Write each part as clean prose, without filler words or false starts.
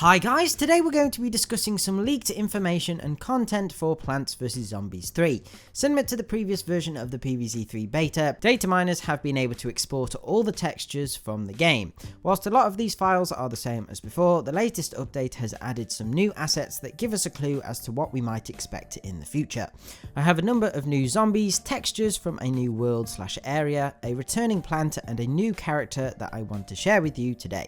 Hi guys, today we're going to be discussing some leaked information and content for Plants vs Zombies 3. Similar to the previous version of the PvZ 3 beta, data miners have been able to export all the textures from the game. Whilst a lot of these files are the same as before, the latest update has added some new assets that give us a clue as to what we might expect in the future. I have a number of new zombies, textures from a new world/area, a returning plant and a new character that I want to share with you today.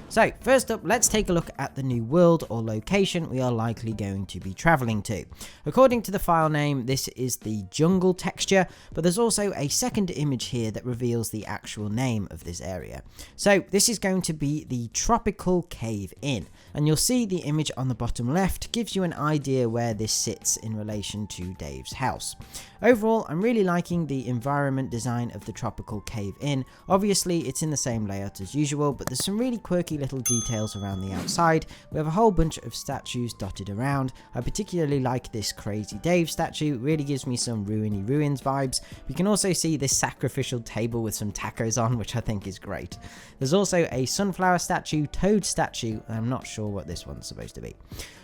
So first up, let's take a look at the new world or location we are likely going to be traveling to. According to the file name, this is the jungle texture, but there's also a second image here that reveals the actual name of this area. So this is going to be the Tropical Cave Inn, and you'll see the image on the bottom left gives you an idea where this sits in relation to Dave's house. Overall, I'm really liking the environment design of the Tropical Cave Inn. Obviously, it's in the same layout as usual, but there's some really quirky little details around the outside. We have a whole bunch of statues dotted around. I particularly like this Crazy Dave statue. It really gives me some Ruiny Ruins vibes. You can also see this sacrificial table with some tacos on, which I think is great. There's also a sunflower statue, toad statue, and I'm not sure what this one's supposed to be.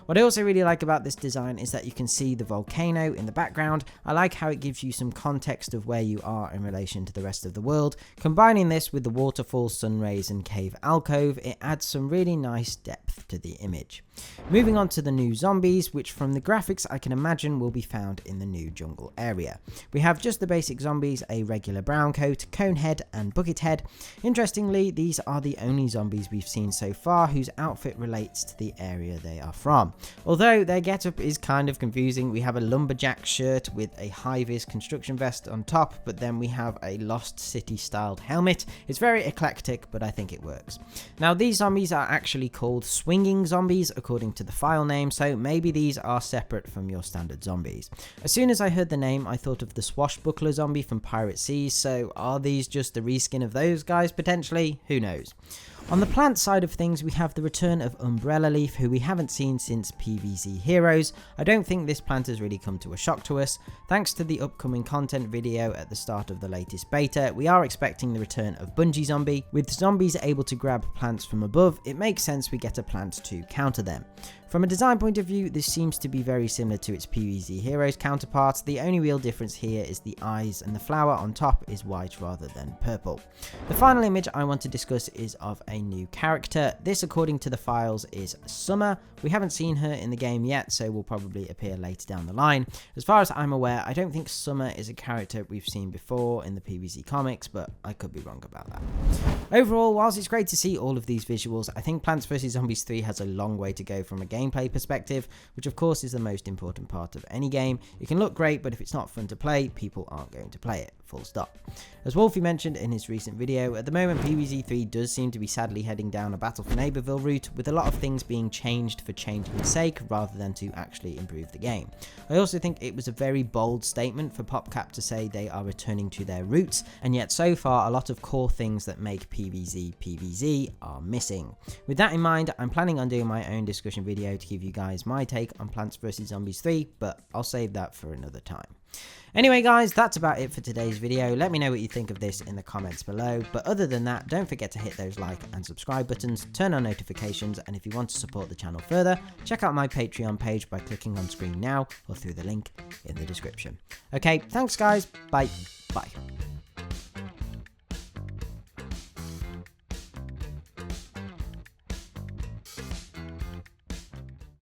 What I also really like about this design is that you can see the volcano in the background. I like how it gives you some context of where you are in relation to the rest of the world. Combining this with the waterfall, sun rays and cave alcove, it adds some really nice depth to the image. Moving on to the new zombies, which from the graphics I can imagine will be found in the new jungle area. We have just the basic zombies, a regular brown coat, cone head and bucket head. Interestingly, these are the only zombies we've seen so far whose outfit relates to the area they are from. Although their getup is kind of confusing. We have a lumberjack shirt with a high-vis construction vest on top, but then we have a Lost City styled helmet. It's very eclectic, but I think it works. Now these zombies are actually called swinging zombies according to the file name, so maybe these are separate from your standard zombies. As soon as I heard the name, I thought of the swashbuckler zombie from Pirate Seas, so are these just the reskin of those guys potentially? Who knows? On the plant side of things, we have the return of Umbrella Leaf, who we haven't seen since PvZ Heroes. I don't think this plant has really come to a shock to us. Thanks to the upcoming content video at the start of the latest beta, we are expecting the return of Bungee Zombie. With zombies able to grab plants from above, it makes sense we get a plant to counter them. From a design point of view, this seems to be very similar to its PvZ Heroes counterpart. The only real difference here is the eyes, and the flower on top is white rather than purple. The final image I want to discuss is of a new character. This, according to the files, is Summer. We haven't seen her in the game yet, so will probably appear later down the line. As far as I'm aware, I don't think Summer is a character we've seen before in the PvZ comics, but I could be wrong about that. Overall, whilst it's great to see all of these visuals, I think Plants vs Zombies 3 has a long way to go from a gameplay perspective, which of course is the most important part of any game. It can look great, but if it's not fun to play, people aren't going to play it, full stop. As Wolfie mentioned in his recent video, at the moment PvZ 3 does seem to be sadly heading down a Battle for Neighborville route, with a lot of things being changed for changing's sake rather than to actually improve the game. I also think it was a very bold statement for PopCap to say they are returning to their roots, and yet so far a lot of core things that make PvZ are missing. With that in mind, I'm planning on doing my own discussion video to give you guys my take on Plants vs Zombies 3, but I'll save that for another time. Anyway guys, that's about it for today's video. Let me know what you think of this in the comments below, but other than that, don't forget to hit those like and subscribe buttons, turn on notifications, and if you want to support the channel further, check out my Patreon page by clicking on screen now or through the link in the description. Okay, thanks guys, bye.